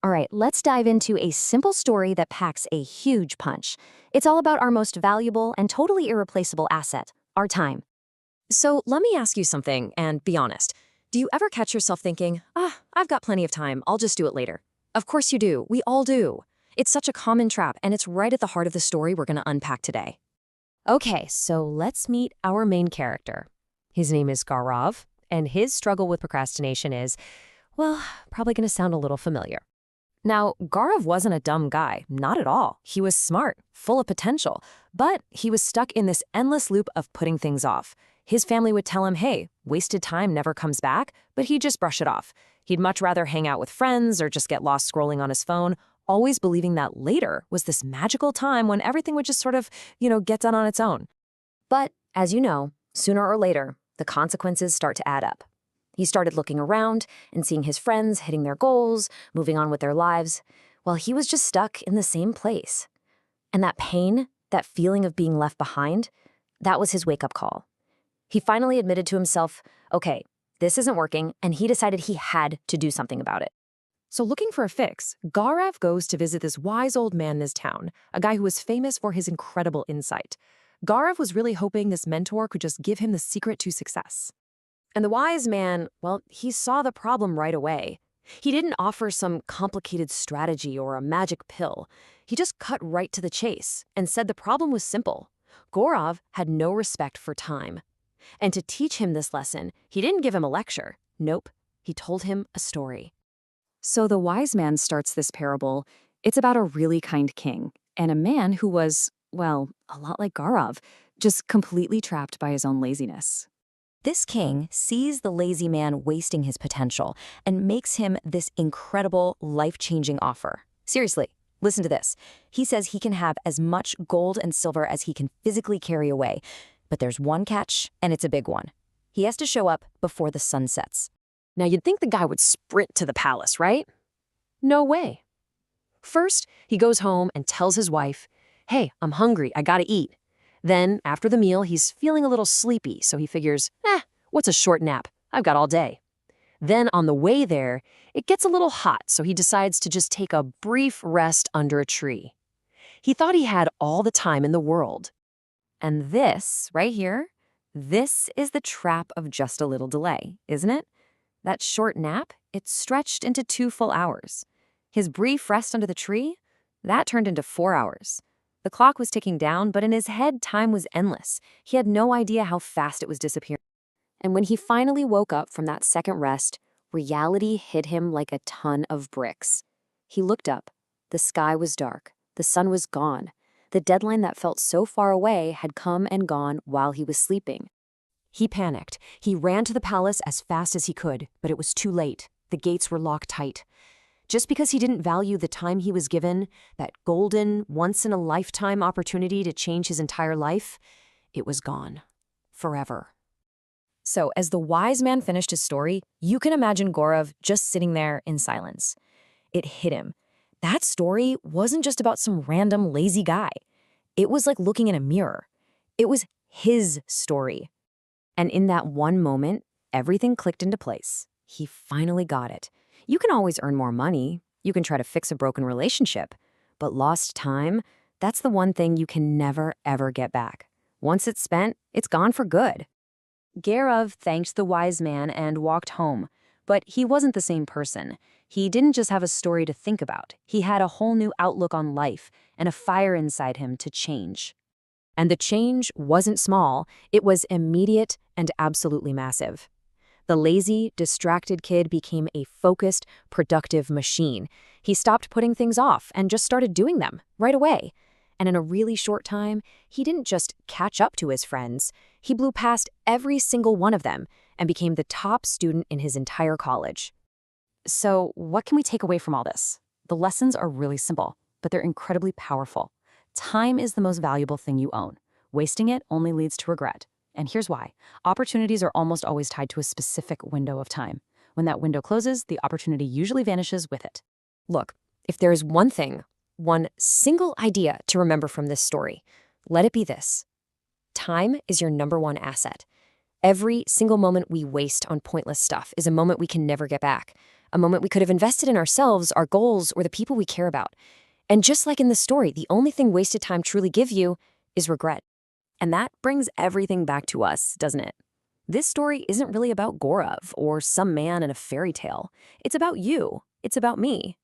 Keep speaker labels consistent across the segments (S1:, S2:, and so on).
S1: All right, let's dive into a simple story that packs a huge punch. It's all about our most valuable and totally irreplaceable asset, our time. So let me ask you something, and be honest. Do you ever catch yourself thinking, I've got plenty of time, I'll just do it later? Of course you do, we all do. It's such a common trap, and it's right at the heart of the story we're going to unpack today. Okay, so let's meet our main character. His name is Gaurav, and his struggle with procrastination is, well, probably going to sound a little familiar. Now, Gaurav wasn't a dumb guy, not at all. He was smart, full of potential, but he was stuck in this endless loop of putting things off. His family would tell him, hey, wasted time never comes back, but he'd just brush it off. He'd much rather hang out with friends or just get lost scrolling on his phone, always believing that later was this magical time when everything would just sort of, get done on its own. But, as you know, sooner or later, the consequences start to add up. He started looking around and seeing his friends hitting their goals, moving on with their lives, while he was just stuck in the same place. And that pain, that feeling of being left behind, that was his wake-up call. He finally admitted to himself, okay, this isn't working, and he decided he had to do something about it. So looking for a fix, Gaurav goes to visit this wise old man in his town, a guy who was famous for his incredible insight. Gaurav was really hoping this mentor could just give him the secret to success. And the wise man, well, he saw the problem right away. He didn't offer some complicated strategy or a magic pill. He just cut right to the chase and said the problem was simple. Gaurav had no respect for time. And to teach him this lesson, he didn't give him a lecture. Nope, he told him a story. So the wise man starts this parable. It's about a really kind king and a man who was, well, a lot like Gaurav, just completely trapped by his own laziness. This king sees the lazy man wasting his potential and makes him this incredible, life-changing offer. Seriously, listen to this. He says he can have as much gold and silver as he can physically carry away. But there's one catch, and it's a big one. He has to show up before the sun sets. Now, you'd think the guy would sprint to the palace, right? No way. First, he goes home and tells his wife, hey, I'm hungry, I gotta eat. Then, after the meal, he's feeling a little sleepy, so he figures, what's a short nap? I've got all day. Then, on the way there, it gets a little hot, so he decides to just take a brief rest under a tree. He thought he had all the time in the world. And this, right here, this is the trap of just a little delay, isn't it? That short nap, it stretched into 2 full hours. His brief rest under the tree, that turned into 4 hours. The clock was ticking down, but in his head, time was endless. He had no idea how fast it was disappearing. And when he finally woke up from that second rest, reality hit him like a ton of bricks. He looked up. The sky was dark. The sun was gone. The deadline that felt so far away had come and gone while he was sleeping. He panicked. He ran to the palace as fast as he could, but it was too late. The gates were locked tight. Just because he didn't value the time he was given, that golden, once-in-a-lifetime opportunity to change his entire life, it was gone. Forever. So, as the wise man finished his story, you can imagine Gaurav just sitting there in silence. It hit him. That story wasn't just about some random lazy guy. It was like looking in a mirror. It was his story. And in that one moment, everything clicked into place. He finally got it. You can always earn more money. You can try to fix a broken relationship. But lost time, that's the one thing you can never, ever get back. Once it's spent, it's gone for good. Gaurav thanked the wise man and walked home. But he wasn't the same person. He didn't just have a story to think about. He had a whole new outlook on life and a fire inside him to change. And the change wasn't small. It was immediate and absolutely massive. The lazy, distracted kid became a focused, productive machine. He stopped putting things off and just started doing them right away. And in a really short time, he didn't just catch up to his friends. He blew past every single one of them and became the top student in his entire college. So, what can we take away from all this? The lessons are really simple, but they're incredibly powerful. Time is the most valuable thing you own. Wasting it only leads to regret. And here's why. Opportunities are almost always tied to a specific window of time. When that window closes, the opportunity usually vanishes with it. Look, if there is one thing, one single idea to remember from this story, let it be this. Time is your #1 asset. Every single moment we waste on pointless stuff is a moment we can never get back. A a moment we could have invested in ourselves, our goals, or the people we care about. And just like in the story, the only thing wasted time truly give you is regret. And that brings everything back to us, doesn't it? This story isn't really about Gaurav or some man in a fairy tale. It's about you. It's about me.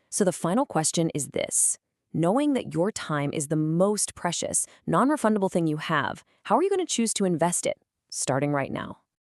S1: So the final question is this. Knowing that your time is the most precious, non-refundable thing you have, how are you going to choose to invest it, starting right now?